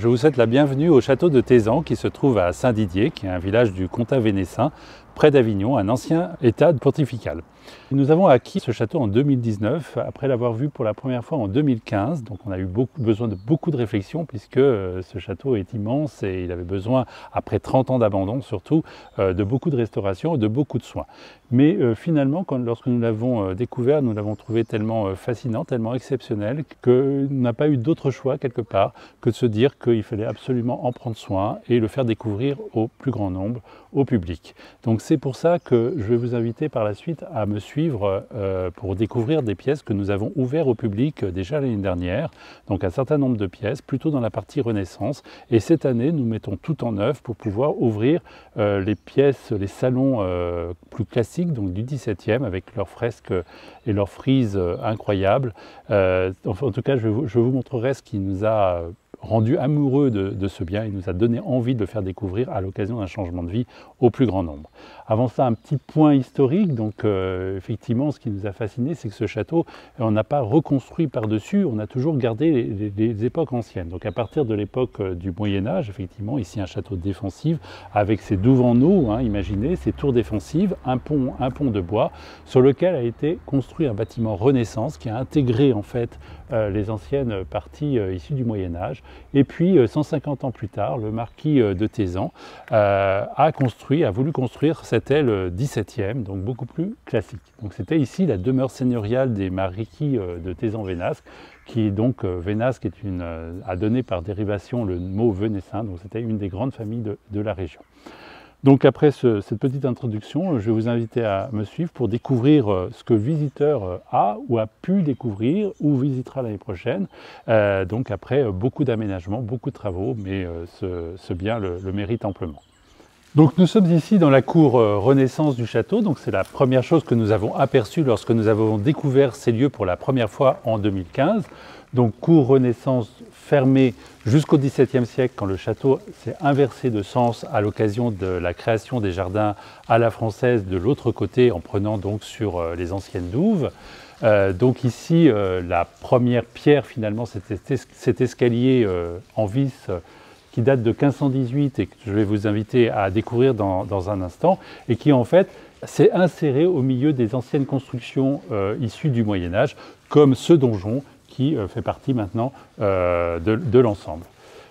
Je vous souhaite la bienvenue au château de Tézan qui se trouve à Saint-Didier, qui est un village du comtat vénessin, près d'Avignon, un ancien état pontifical. Nous avons acquis ce château en 2019, après l'avoir vu pour la première fois en 2015. Donc on a eu besoin de beaucoup de réflexion puisque ce château est immense et il avait besoin, après 30 ans d'abandon surtout, de beaucoup de restauration et de beaucoup de soins. Mais finalement, lorsque nous l'avons découvert, nous l'avons trouvé tellement fascinant, tellement exceptionnel, qu'on n'a pas eu d'autre choix quelque part que de se dire qu'il fallait absolument en prendre soin et le faire découvrir au plus grand nombre, au public. Donc c'est pour ça que je vais vous inviter par la suite à me suivre pour découvrir des pièces que nous avons ouvertes au public déjà l'année dernière. Donc un certain nombre de pièces, plutôt dans la partie Renaissance. Et cette année, nous mettons tout en œuvre pour pouvoir ouvrir les pièces, les salons plus classiques, donc du XVIIe, avec leurs fresques et leurs frises incroyables. En tout cas, je vous montrerai ce qui nous a rendu amoureux de ce bien. Il nous a donné envie de le faire découvrir à l'occasion d'un changement de vie au plus grand nombre. Avant ça, un petit point historique. Donc effectivement, ce qui nous a fasciné, c'est que ce château, on n'a pas reconstruit par-dessus, on a toujours gardé les époques anciennes. Donc à partir de l'époque du Moyen-Âge, effectivement, ici un château défensif avec ses douves en eau, imaginez, ses tours défensives, un pont de bois sur lequel a été construit un bâtiment Renaissance qui a intégré en fait les anciennes parties issues du Moyen-Âge. Et puis 150 ans plus tard, le marquis de Tézan a voulu construire cette aile 17e, donc beaucoup plus classique. Donc c'était ici la demeure seigneuriale des marquis de Tézan-Vénasque, qui donc Vénasque a donné par dérivation le mot vénessin, donc c'était une des grandes familles de la région. Donc après cette petite introduction, je vais vous inviter à me suivre pour découvrir ce que le visiteur a ou a pu découvrir ou visitera l'année prochaine. Donc après beaucoup d'aménagements, beaucoup de travaux, mais ce bien le mérite amplement. Donc nous sommes ici dans la cour Renaissance du château, donc c'est la première chose que nous avons aperçue lorsque nous avons découvert ces lieux pour la première fois en 2015. Donc cour Renaissance fermée jusqu'au XVIIe siècle quand le château s'est inversé de sens à l'occasion de la création des jardins à la française de l'autre côté en prenant donc sur les anciennes douves. Donc ici la première pierre finalement c'était cet escalier en vis qui date de 1518 et que je vais vous inviter à découvrir dans un instant et qui en fait s'est inséré au milieu des anciennes constructions issues du Moyen-Âge comme ce donjon qui fait partie maintenant de l'ensemble.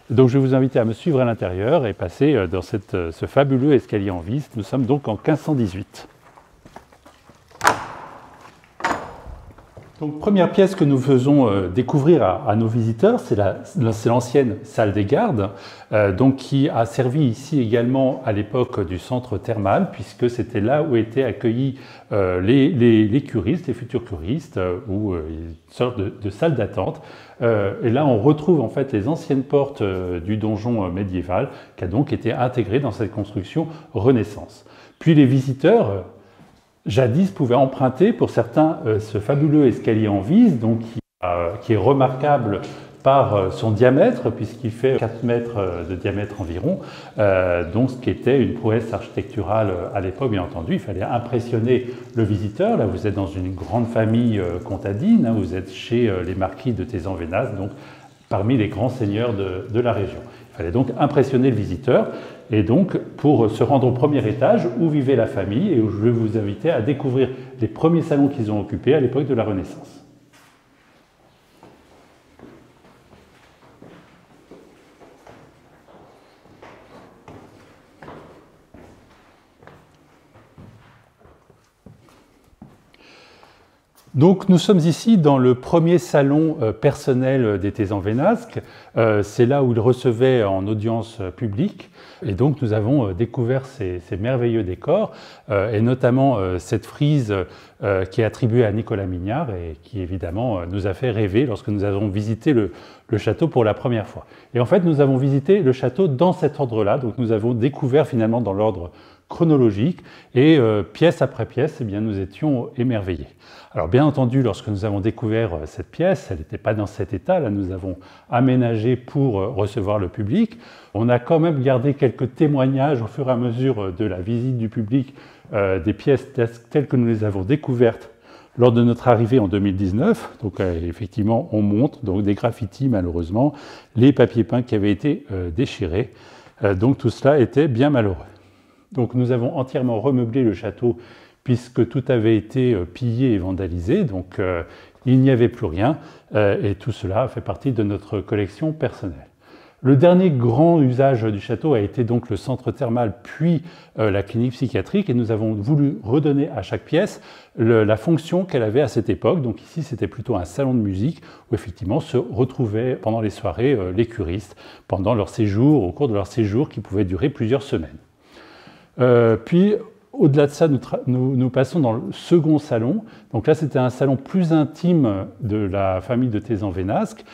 Donc je vais vous inviter à me suivre à l'intérieur et passer dans ce fabuleux escalier en vis. Nous sommes donc en 1518. Donc première pièce que nous faisons découvrir à nos visiteurs, c'est l'ancienne salle des gardes, donc qui a servi ici également à l'époque du centre thermal, puisque c'était là où étaient accueillis les curistes, les futurs curistes, ou une sorte de salle d'attente. Et là, on retrouve en fait les anciennes portes du donjon médiéval, qui a donc été intégré dans cette construction Renaissance. Puis les visiteurs jadis pouvaient emprunter pour certains ce fabuleux escalier en vis, donc qui est remarquable par son diamètre, puisqu'il fait 4 mètres de diamètre environ, donc ce qui était une prouesse architecturale à l'époque, bien entendu. Il fallait impressionner le visiteur. Là, vous êtes dans une grande famille comtadine, vous êtes chez les marquis de Tézan-Vénasque, donc parmi les grands seigneurs de la région. Il fallait donc impressionner le visiteur. Et donc, pour se rendre au premier étage où vivait la famille, et où je vais vous inviter à découvrir les premiers salons qu'ils ont occupés à l'époque de la Renaissance. Donc nous sommes ici dans le premier salon personnel des Tézan-Vénasque. C'est là où ils recevaient en audience publique. Et donc nous avons découvert ces merveilleux décors, et notamment cette frise qui est attribuée à Nicolas Mignard et qui évidemment nous a fait rêver lorsque nous avons visité le château pour la première fois. Et en fait nous avons visité le château dans cet ordre-là, donc nous avons découvert finalement dans l'ordre chronologique et pièce après pièce, eh bien, nous étions émerveillés. Alors bien entendu, lorsque nous avons découvert cette pièce, elle n'était pas dans cet état, là nous avons aménagé pour recevoir le public. On a quand même gardé quelques témoignages au fur et à mesure de la visite du public des pièces telles que nous les avons découvertes Lors de notre arrivée en 2019, donc effectivement, on montre donc des graffitis malheureusement, les papiers peints qui avaient été déchirés. Donc tout cela était bien malheureux. Donc nous avons entièrement remeublé le château puisque tout avait été pillé et vandalisé, donc il n'y avait plus rien et tout cela fait partie de notre collection personnelle. Le dernier grand usage du château a été donc le centre thermal puis la clinique psychiatrique et nous avons voulu redonner à chaque pièce la fonction qu'elle avait à cette époque. Donc ici c'était plutôt un salon de musique où effectivement se retrouvaient pendant les soirées les curistes pendant leur séjour, au cours de leur séjour qui pouvait durer plusieurs semaines. Puis au-delà de ça, nous passons dans le second salon. Donc là, c'était un salon plus intime de la famille de Thézan-Vénasque.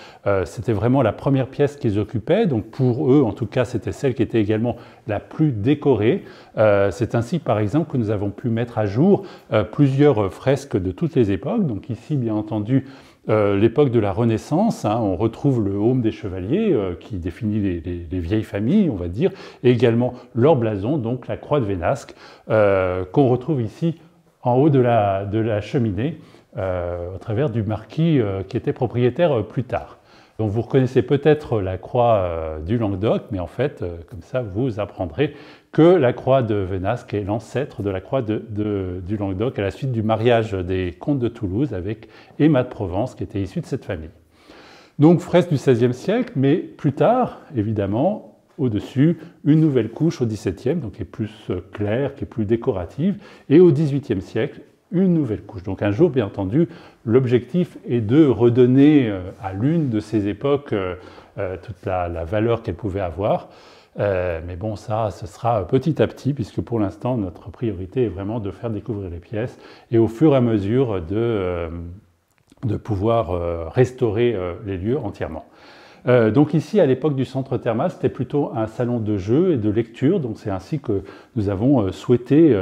C'était vraiment la première pièce qu'ils occupaient. Donc pour eux, en tout cas, c'était celle qui était également la plus décorée. C'est ainsi, par exemple, que nous avons pu mettre à jour plusieurs fresques de toutes les époques. Donc ici, bien entendu, l'époque de la Renaissance, hein, on retrouve le heaume des chevaliers qui définit les vieilles familles, on va dire, et également leur blason, donc la croix de Vénasque, qu'on retrouve ici en haut de la cheminée, au travers du marquis qui était propriétaire plus tard. Donc vous reconnaissez peut-être la croix du Languedoc, mais en fait, comme ça, vous apprendrez que la croix de Vénasque est l'ancêtre de la croix du Languedoc à la suite du mariage des comtes de Toulouse avec Emma de Provence, qui était issue de cette famille. Donc fresque du XVIe siècle, mais plus tard, évidemment, au-dessus, une nouvelle couche au XVIIe, donc qui est plus claire, qui est plus décorative, et au XVIIIe siècle, une nouvelle couche. Donc un jour, bien entendu, l'objectif est de redonner à l'une de ces époques toute la valeur qu'elle pouvait avoir. Mais bon, ça, ce sera petit à petit, puisque pour l'instant, notre priorité est vraiment de faire découvrir les pièces et au fur et à mesure de pouvoir restaurer les lieux entièrement. Donc ici, à l'époque du centre thermal, c'était plutôt un salon de jeu et de lecture, donc c'est ainsi que nous avons souhaité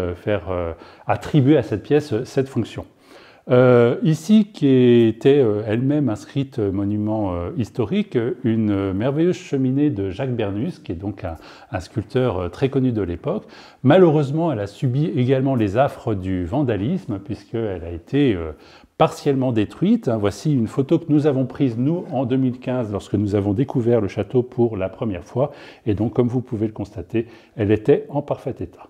attribuer à cette pièce cette fonction. Ici, qui était elle-même inscrite monument historique, une merveilleuse cheminée de Jacques Bernus, qui est donc un sculpteur très connu de l'époque. Malheureusement, elle a subi également les affres du vandalisme, puisqu'elle a été partiellement détruite. Voici une photo que nous avons prise, nous, en 2015, lorsque nous avons découvert le château pour la première fois. Et donc, comme vous pouvez le constater, elle était en parfait état.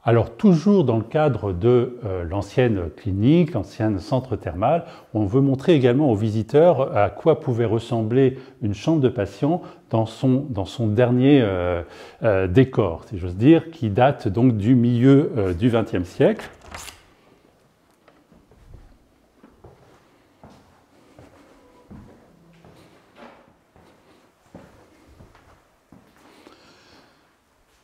Alors, toujours dans le cadre de l'ancienne clinique, l'ancien centre thermal, on veut montrer également aux visiteurs à quoi pouvait ressembler une chambre de patient dans son dernier décor, si j'ose dire, qui date donc du milieu du XXe siècle.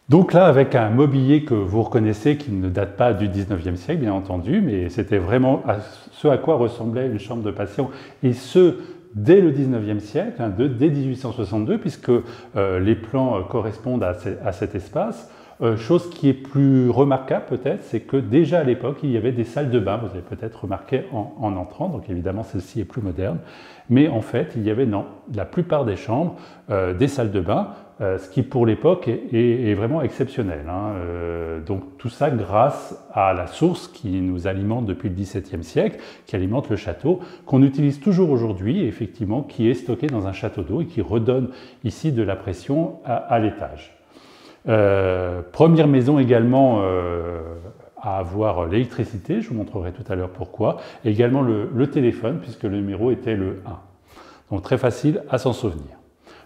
Donc là, avec un mobilier que vous reconnaissez qui ne date pas du 19e siècle, bien entendu, mais c'était vraiment ce à quoi ressemblait une chambre de patient, et ce, dès le 19e siècle, hein, dès 1862, puisque les plans correspondent à cet espace. Chose qui est plus remarquable peut-être, c'est que déjà à l'époque, il y avait des salles de bain, vous avez peut-être remarqué en entrant, donc évidemment celle-ci est plus moderne, mais en fait, il y avait dans la plupart des chambres des salles de bain, ce qui pour l'époque est vraiment exceptionnel. Hein. Donc tout ça grâce à la source qui nous alimente depuis le XVIIe siècle, qui alimente le château, qu'on utilise toujours aujourd'hui, effectivement, qui est stocké dans un château d'eau et qui redonne ici de la pression à l'étage. Première maison également à avoir l'électricité, je vous montrerai tout à l'heure pourquoi, et également le téléphone, puisque le numéro était le 1. Donc très facile à s'en souvenir.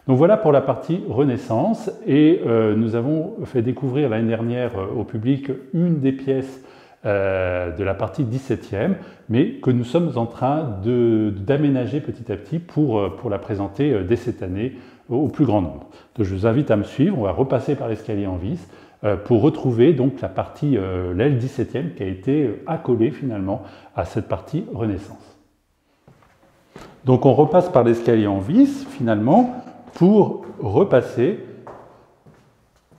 Donc voilà pour la partie Renaissance, et nous avons fait découvrir l'année dernière au public une des pièces de la partie 17e, mais que nous sommes en train d'aménager petit à petit pour la présenter dès cette année au plus grand nombre. Donc je vous invite à me suivre, on va repasser par l'escalier en vis pour retrouver donc la partie, l'aile 17e qui a été accolée finalement à cette partie Renaissance. Donc on repasse par l'escalier en vis finalement pour repasser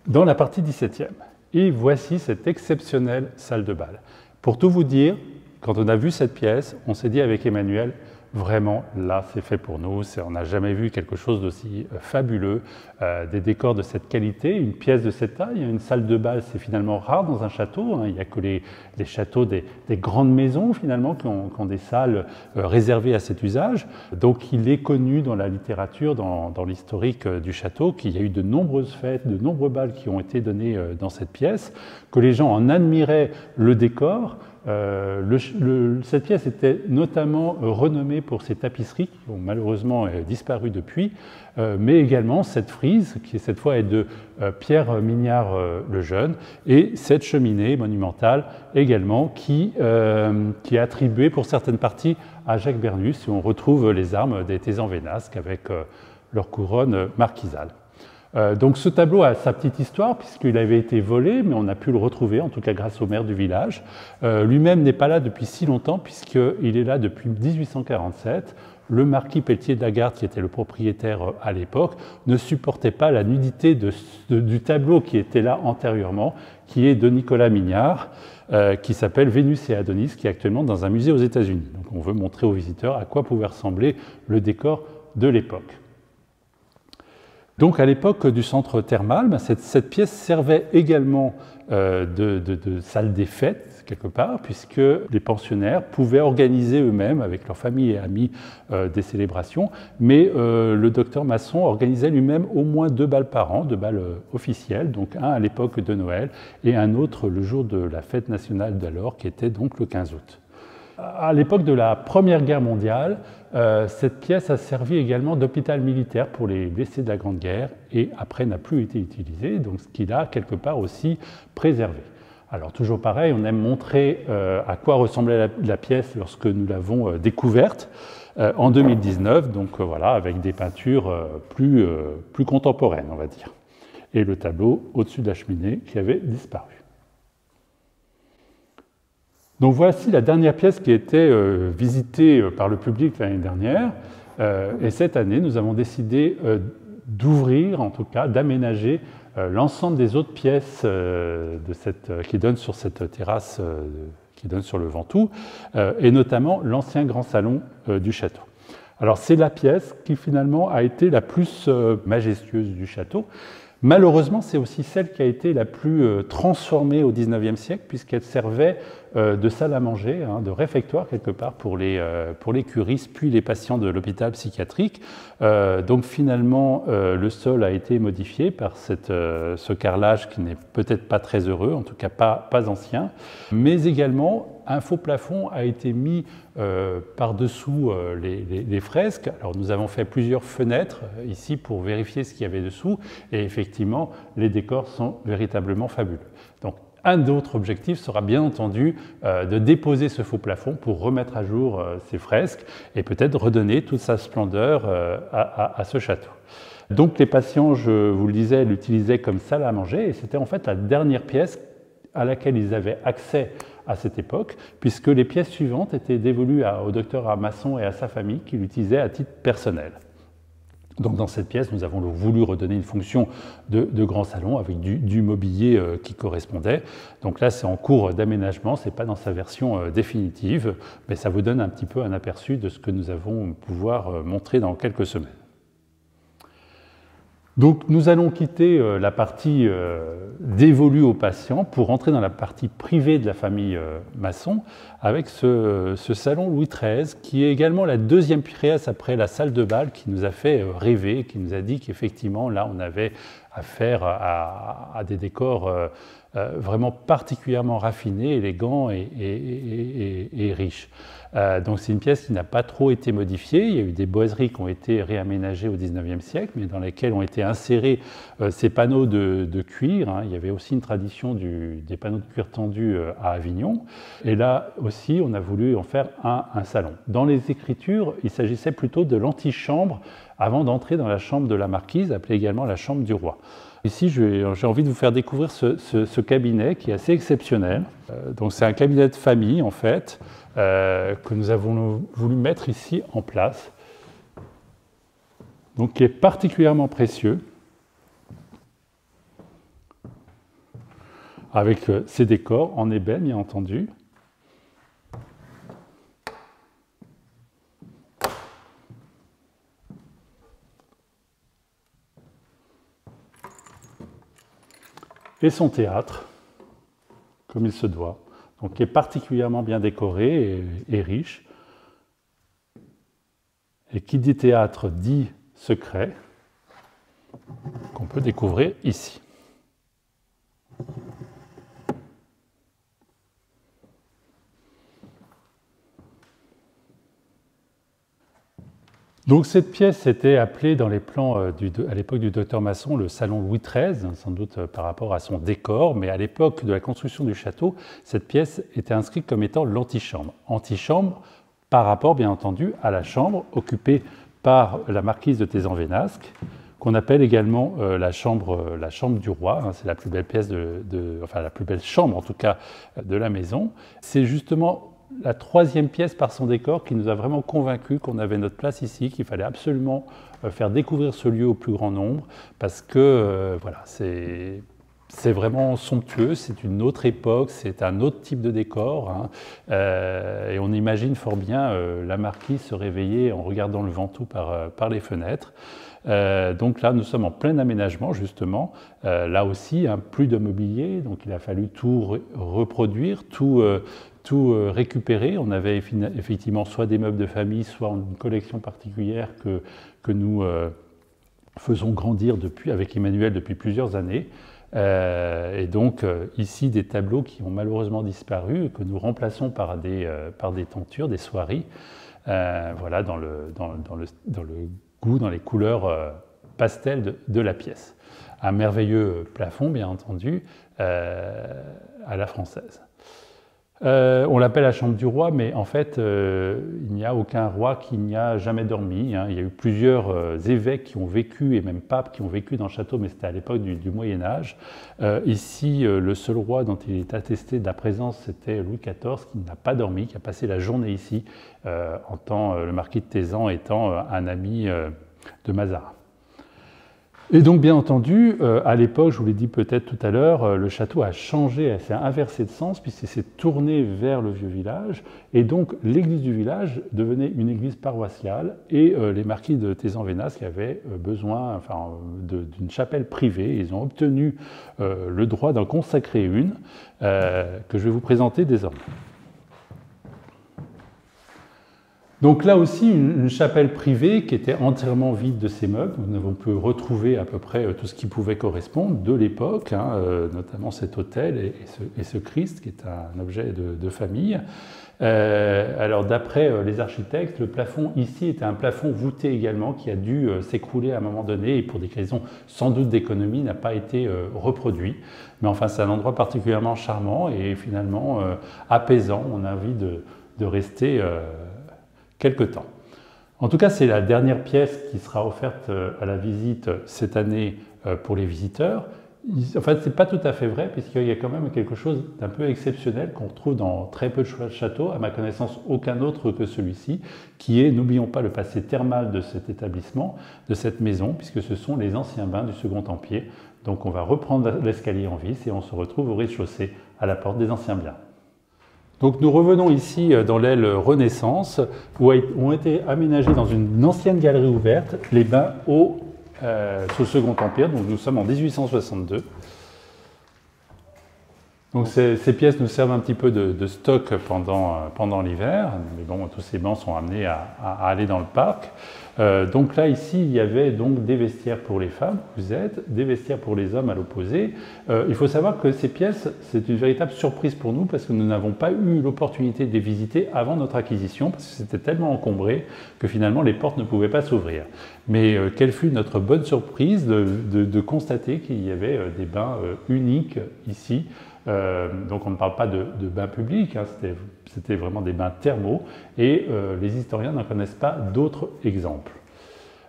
dans la partie 17e. Et voici cette exceptionnelle salle de bal. Pour tout vous dire, quand on a vu cette pièce, on s'est dit avec Emmanuel, vraiment, là, c'est fait pour nous. On n'a jamais vu quelque chose d'aussi fabuleux, des décors de cette qualité, une pièce de cette taille, une salle de bal, c'est finalement rare dans un château. Hein. Il n'y a que les châteaux des grandes maisons, finalement, qui ont des salles réservées à cet usage. Donc, il est connu dans la littérature, dans l'historique du château, qu'il y a eu de nombreuses fêtes, de nombreux bals qui ont été donnés dans cette pièce, que les gens en admiraient le décor. Cette pièce était notamment renommée pour ses tapisseries, qui ont malheureusement disparu depuis, mais également cette frise, qui cette fois est de Pierre Mignard le Jeune, et cette cheminée monumentale également, qui est attribuée pour certaines parties à Jacques Bernus, où on retrouve les armes des Thézans Vénasques avec leur couronne marquisale. Donc ce tableau a sa petite histoire puisqu'il avait été volé, mais on a pu le retrouver, en tout cas grâce au maire du village. Lui-même n'est pas là depuis si longtemps puisqu'il est là depuis 1847. Le marquis Pelletier de Lagarde, qui était le propriétaire à l'époque, ne supportait pas la nudité du tableau qui était là antérieurement, qui est de Nicolas Mignard, qui s'appelle Vénus et Adonis, qui est actuellement dans un musée aux États-Unis. Donc on veut montrer aux visiteurs à quoi pouvait ressembler le décor de l'époque. Donc à l'époque du centre thermal, cette pièce servait également de salle des fêtes, quelque part, puisque les pensionnaires pouvaient organiser eux-mêmes, avec leurs familles et amis, des célébrations, mais le docteur Masson organisait lui-même au moins 2 bals par an, 2 bals officiels, donc un à l'époque de Noël et un autre le jour de la fête nationale d'alors, qui était donc le 15 août. À l'époque de la Première Guerre mondiale, cette pièce a servi également d'hôpital militaire pour les blessés de la Grande Guerre et après n'a plus été utilisée, donc ce qui l'a quelque part aussi préservé. Alors toujours pareil, on aime montrer à quoi ressemblait la pièce lorsque nous l'avons découverte en 2019, donc voilà, avec des peintures plus contemporaines, on va dire. Et le tableau au-dessus de la cheminée qui avait disparu. Donc voici la dernière pièce qui a été visitée par le public l'année dernière. Et cette année, nous avons décidé d'ouvrir, en tout cas, d'aménager l'ensemble des autres pièces qui donnent sur cette terrasse qui donne sur le Ventoux, et notamment l'ancien grand salon du château. Alors c'est la pièce qui finalement a été la plus majestueuse du château. Malheureusement, c'est aussi celle qui a été la plus transformée au XIXe siècle, puisqu'elle servait de salle à manger, hein, de réfectoire quelque part pour les curistes, puis les patients de l'hôpital psychiatrique. Donc finalement, le sol a été modifié par ce carrelage qui n'est peut-être pas très heureux, en tout cas pas ancien, mais également un faux plafond a été mis par-dessous les fresques. Alors nous avons fait plusieurs fenêtres ici pour vérifier ce qu'il y avait dessous, et effectivement, les décors sont véritablement fabuleux. Donc, un d'autres objectifs sera bien entendu de déposer ce faux plafond pour remettre à jour ces fresques et peut-être redonner toute sa splendeur à ce château. Donc les patients, je vous le disais, l'utilisaient comme salle à manger et c'était en fait la dernière pièce à laquelle ils avaient accès à cette époque, puisque les pièces suivantes étaient dévolues au docteur Masson et à sa famille qui l'utilisaient à titre personnel. Donc dans cette pièce, nous avons voulu redonner une fonction de grand salon avec du mobilier qui correspondait. Donc là, c'est en cours d'aménagement, ce n'est pas dans sa version définitive, mais ça vous donne un petit peu un aperçu de ce que nous allons pouvoir montrer dans quelques semaines. Donc nous allons quitter la partie dévolue aux patients pour entrer dans la partie privée de la famille Masson avec ce salon Louis XIII qui est également la deuxième pièce après la salle de bal qui nous a fait rêver, qui nous a dit qu'effectivement là on avait affaire à des décors vraiment particulièrement raffinés, élégants et riches. Donc c'est une pièce qui n'a pas trop été modifiée. Il y a eu des boiseries qui ont été réaménagées au XIXe siècle, mais dans lesquelles ont été insérés ces panneaux de cuir. Hein. Il y avait aussi une tradition des panneaux de cuir tendu à Avignon. Et là aussi, on a voulu en faire un salon. Dans les écritures, il s'agissait plutôt de l'antichambre avant d'entrer dans la chambre de la marquise, appelée également la chambre du roi. Ici, j'ai envie de vous faire découvrir ce cabinet qui est assez exceptionnel. Donc c'est un cabinet de famille, en fait, que nous avons voulu mettre ici en place, donc qui est particulièrement précieux, avec ses décors en ébène, bien entendu. et son théâtre, comme il se doit, donc qui est particulièrement bien décoré et riche. Et qui dit théâtre dit secret, qu'on peut découvrir ici. Donc cette pièce était appelée dans les plans à l'époque du docteur Masson le salon Louis XIII, sans doute par rapport à son décor, mais à l'époque de la construction du château, cette pièce était inscrite comme étant l'antichambre. Antichambre par rapport bien entendu à la chambre occupée par la marquise de Thézan-Vénasque, qu'on appelle également la chambre du roi, hein, c'est la plus belle pièce enfin la plus belle chambre en tout cas de la maison. C'est justement la troisième pièce par son décor qui nous a vraiment convaincus qu'on avait notre place ici, qu'il fallait absolument faire découvrir ce lieu au plus grand nombre, parce que voilà, c'est vraiment somptueux, c'est une autre époque, c'est un autre type de décor, hein, et on imagine fort bien la marquise se réveiller en regardant le Ventoux par les fenêtres. Donc là, nous sommes en plein aménagement, justement. Là aussi, hein, plus de mobilier, donc il a fallu tout reproduire, tout récupérer. On avait effectivement soit des meubles de famille, soit une collection particulière que nous faisons grandir avec Emmanuel depuis plusieurs années. Et donc ici des tableaux qui ont malheureusement disparu et que nous remplaçons par des tentures, des soieries, voilà, dans le goût, dans les couleurs pastel de la pièce. Un merveilleux plafond, bien entendu, à la française. On l'appelle la chambre du roi, mais en fait, il n'y a aucun roi qui n'y a jamais dormi, hein. Il y a eu plusieurs évêques qui ont vécu, et même papes qui ont vécu dans le château, mais c'était à l'époque du Moyen-Âge. Ici, le seul roi dont il est attesté de la présence, c'était Louis XIV, qui n'a pas dormi, qui a passé la journée ici, le marquis de Thézan étant un ami de Mazarin. Et donc, bien entendu, à l'époque, je vous l'ai dit peut-être tout à l'heure, le château a changé, s'est inversé de sens, puisqu'il s'est tourné vers le vieux village, et donc l'église du village devenait une église paroissiale, et les marquis de Thézan-Vénasque avaient besoin d'une chapelle privée. Ils ont obtenu le droit d'en consacrer une, que je vais vous présenter désormais. Donc là aussi, une chapelle privée qui était entièrement vide de ses meubles. Nous avons pu retrouver à peu près tout ce qui pouvait correspondre de l'époque, hein, notamment cet autel et ce Christ qui est un objet de famille. Alors d'après les architectes, le plafond ici était un plafond voûté également qui a dû s'écrouler à un moment donné et pour des raisons sans doute d'économie n'a pas été reproduit. Mais enfin c'est un endroit particulièrement charmant et finalement apaisant. On a envie de rester quelque temps. En tout cas, c'est la dernière pièce qui sera offerte à la visite cette année pour les visiteurs. En fait, ce n'est pas tout à fait vrai, puisqu'il y a quand même quelque chose d'un peu exceptionnel qu'on retrouve dans très peu de châteaux, à ma connaissance aucun autre que celui-ci, qui est, n'oublions pas le passé thermal de cet établissement, de cette maison, puisque ce sont les anciens bains du Second Empire. Donc on va reprendre l'escalier en vis et on se retrouve au rez-de-chaussée, à la porte des anciens biens. Donc nous revenons ici dans l'aile Renaissance, où ont été aménagés dans une ancienne galerie ouverte les bains sous Second Empire, donc nous sommes en 1862. Donc ces pièces nous servent un petit peu de stock pendant l'hiver, mais bon, tous ces bancs sont amenés à aller dans le parc. Donc là, ici, il y avait donc des vestiaires pour les femmes, vous êtes, des vestiaires pour les hommes à l'opposé. Il faut savoir que ces pièces, c'est une véritable surprise pour nous parce que nous n'avons pas eu l'opportunité de les visiter avant notre acquisition parce que c'était tellement encombré que finalement les portes ne pouvaient pas s'ouvrir. Mais quelle fut notre bonne surprise de constater qu'il y avait des bains uniques ici. Donc on ne parle pas de bains publics, hein, c'était vraiment des bains thermaux et les historiens n'en connaissent pas d'autres exemples.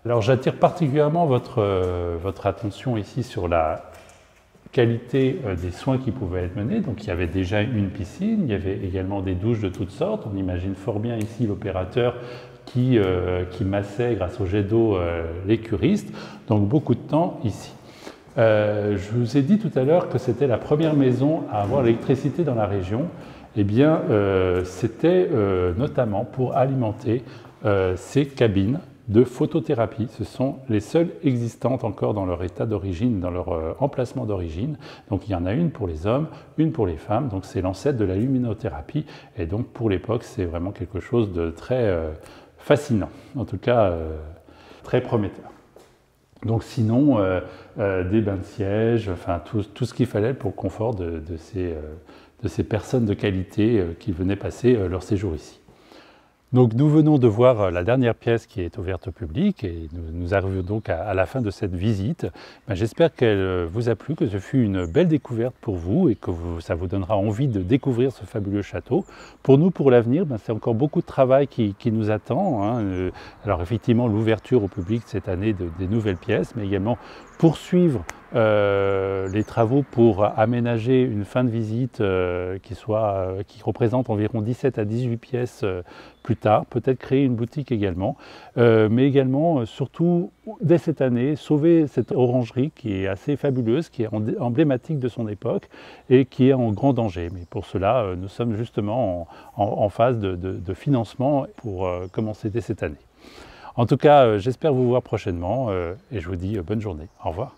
Alors j'attire particulièrement votre attention ici sur la qualité des soins qui pouvaient être menés. Donc il y avait déjà une piscine, il y avait également des douches de toutes sortes. On imagine fort bien ici l'opérateur qui massait grâce au jet d'eau les curistes. Donc beaucoup de temps ici. Je vous ai dit tout à l'heure que c'était la première maison à avoir l'électricité dans la région. Eh bien, c'était notamment pour alimenter ces cabines de photothérapie. Ce sont les seules existantes encore dans leur état d'origine, dans leur emplacement d'origine. Donc il y en a une pour les hommes, une pour les femmes. Donc c'est l'ancêtre de la luminothérapie. Et donc pour l'époque, c'est vraiment quelque chose de très fascinant, en tout cas très prometteur. Donc sinon, des bains de siège, enfin tout ce qu'il fallait pour le confort de ces personnes de qualité qui venaient passer leur séjour ici. Donc nous venons de voir la dernière pièce qui est ouverte au public et nous arrivons donc à la fin de cette visite. J'espère qu'elle vous a plu, que ce fut une belle découverte pour vous et que ça vous donnera envie de découvrir ce fabuleux château. Pour nous, pour l'avenir, c'est encore beaucoup de travail qui nous attend, hein. Alors effectivement, l'ouverture au public cette année des nouvelles pièces, mais également poursuivre les travaux pour aménager une fin de visite qui représente environ 17 à 18 pièces plus tard, peut-être créer une boutique également, mais également, surtout dès cette année, sauver cette orangerie qui est assez fabuleuse, qui est emblématique de son époque et qui est en grand danger. Mais pour cela, nous sommes justement en phase de financement pour commencer dès cette année. En tout cas, j'espère vous voir prochainement et je vous dis bonne journée. Au revoir.